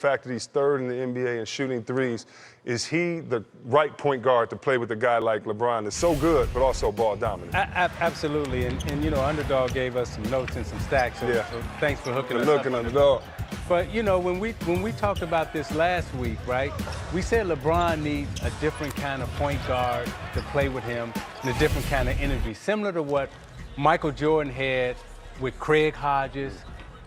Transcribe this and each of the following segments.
fact that he's third in the NBA in shooting threes, is he the right point guard to play with a guy like LeBron that's so good but also ball dominant? Absolutely, and you know, Underdog gave us some notes and some stacks, so, yeah. so thanks for hooking us looking up. Underdog. But you know, when we talked about this last week, right? We said LeBron needs a different kind of point guard to play with him and a different kind of energy, similar to what Michael Jordan had with Craig Hodges,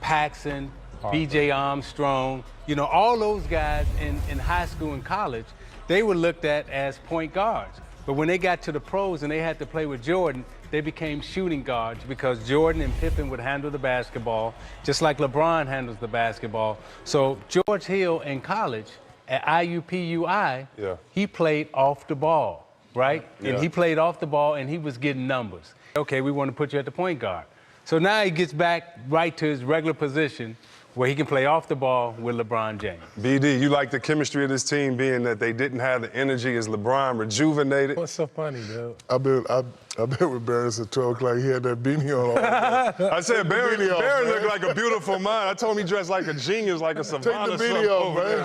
Paxson, B.J. Armstrong. You know, all those guys in high school and college, they were looked at as point guards. But when they got to the pros and they had to play with Jordan, they became shooting guards because Jordan and Pippen would handle the basketball, just like LeBron handles the basketball. So George Hill in college at IUPUI, he played off the ball, right? Yeah. And he played off the ball and he was getting numbers. Okay, we want to put you at the point guard. So now he gets back right to his regular position where he can play off the ball with LeBron James. BD, you like the chemistry of this team being that they didn't have the energy as LeBron rejuvenated? What's so funny, dude? I've been with Barron since 12 o'clock. He had that beanie on all day. I said, Barron looked like a beautiful mind. I told him he dressed like a genius, like a savannah. Take the beanie off, man.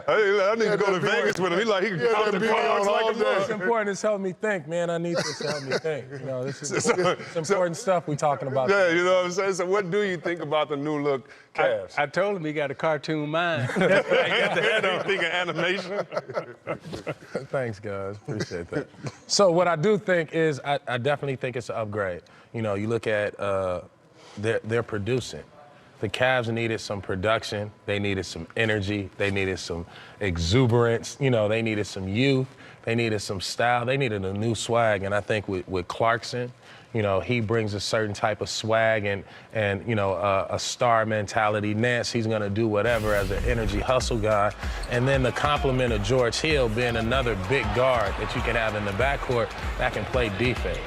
I need to go to Vegas with him. He can count the cards like a man. It's important. It's helping me think, man. I need this to help me think. You know, this is important stuff we're talking about. Yeah, you know what I'm saying? So what do you think about the new look Cavs? I told him he got a cartoon mind. He got the head on thinking animation. Thanks, guys. Appreciate that. So what I do think is I definitely think it's an upgrade. You know, you look at they're producing. The Cavs needed some production. They needed some energy. They needed some exuberance. You know, they needed some youth. They needed some style. They needed a new swag. And I think with Clarkson, you know, he brings a certain type of swag and you know, a star mentality. Nance, he's going to do whatever as an energy hustle guy. And then the complement of George Hill being another big guard that you can have in the backcourt that can play defense.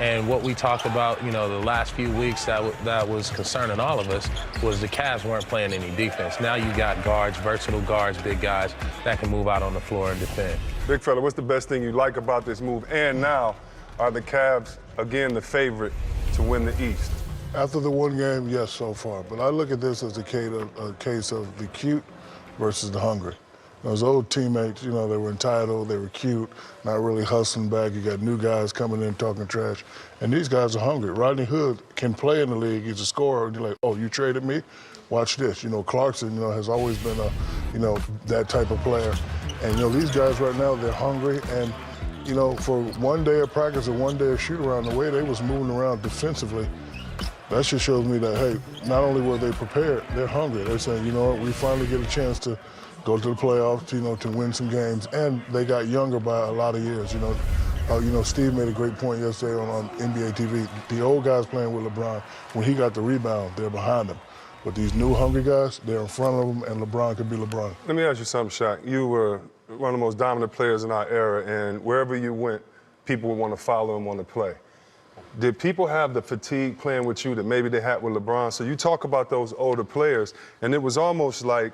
And what we talked about, you know, the last few weeks that was concerning all of us was the Cavs weren't playing any defense. Now you got guards, versatile guards, big guys that can move out on the floor and defend. Big fella, what's the best thing you like about this move? And now, are the Cavs, again, the favorite to win the East? After the one game, yes, so far. But I look at this as a case of the cute versus the hungry. Those old teammates, you know, they were entitled, they were cute, not really hustling back. You got new guys coming in talking trash. And these guys are hungry. Rodney Hood can play in the league. He's a scorer. And you're like, oh, you traded me? Watch this. You know, Clarkson, you know, has always been that type of player. And, you know, these guys right now, they're hungry. And, you know, for one day of practice or one day of shoot around, the way they was moving around defensively, that just shows me that, hey, not only were they prepared, they're hungry. They're saying, you know what, we finally get a chance to go to the playoffs, you know, to win some games. And they got younger by a lot of years, you know. Steve made a great point yesterday on NBATV. The old guys playing with LeBron, when he got the rebound, they're behind him. But these new hungry guys, they're in front of him, and LeBron could be LeBron. Let me ask you something, Shaq. You were one of the most dominant players in our era, and wherever you went, people would want to follow and want to play. Did people have the fatigue playing with you that maybe they had with LeBron? So you talk about those older players, and it was almost like,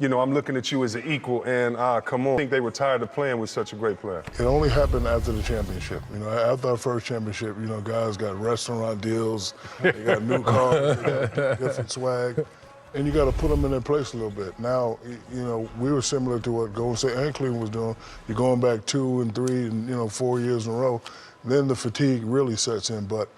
you know, I'm looking at you as an equal, and come on. I think they were tired of playing with such a great player. It only happened after the championship. You know, after our first championship, you know, guys got restaurant deals, they got new cars, they got different swag, and you got to put them in their place a little bit. Now, you know, we were similar to what Golden State and Cleveland was doing. You're going back 2 and 3 and, you know, 4 years in a row. Then the fatigue really sets in. But,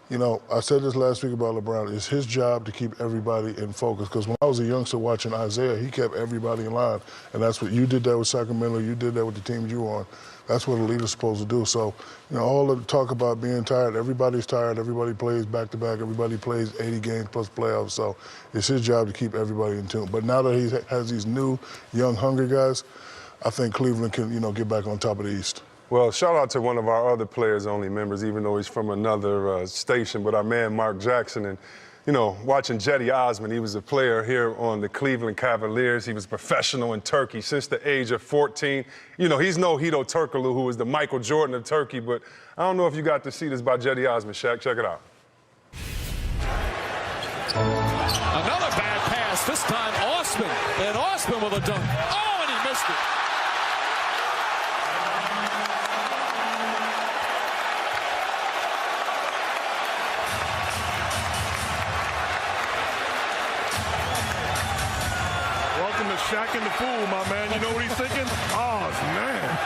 you know, I said this last week about LeBron. It's his job to keep everybody in focus. Because when I was a youngster watching Isaiah, he kept everybody in line. And that's what you did that with Sacramento. You did that with the teams you were on. That's what a leader's supposed to do. So, you know, all the talk about being tired, everybody's tired. Everybody plays back-to-back. Everybody plays 80 games plus playoffs. So it's his job to keep everybody in tune. But now that he has these new, young, hungry guys, I think Cleveland can, you know, get back on top of the East. Well, shout out to one of our other players-only members, even though he's from another station, but our man Mark Jackson. And, you know, watching Jetty Osman, he was a player here on the Cleveland Cavaliers. He was professional in Turkey since the age of 14. You know, he's no Hedo Turkoglu, who was the Michael Jordan of Turkey, but I don't know if you got to see this by Jetty Osman. Shaq, check it out. Another bad pass, this time Osman. And Osman with a dunk. Oh, and he missed it. looking to Shaqtin the fool, my man. You know what he's thinking? Oh, man.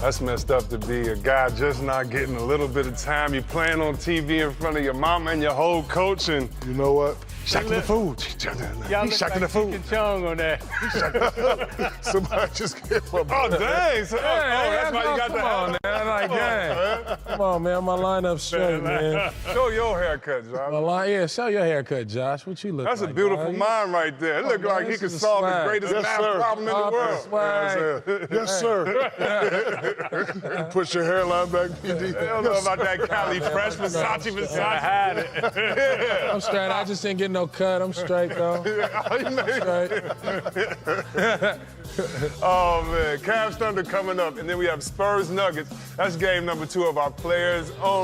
That's messed up to be a guy just not getting a little bit of time. You playing on TV in front of your mama and your whole coach, and You know what? Shaqtin the fool. Y'all He's look Shaqtin like the fool. Cheech and Chong on that. Somebody just gave up. Oh, dang. So, that's why you got come the on, hat. man. Like, dang. Come on, man. My lineup's straight, man. Show your haircut, Josh. Yeah, show your haircut, Josh. What you look That's like? a beautiful dog? mind right there. It look man, like he this could is a solve the swag. greatest Yes, math sir. problem in the world. Swag. Yes, sir. Push your hairline back. I don't know about that Cali fresh Versace. Had it. I'm straight. I just didn't get no cut. I'm straight, though. Straight. Oh, man. Cavs Thunder coming up, and then we have Spurs Nuggets. That's game number 2 of our Players Only.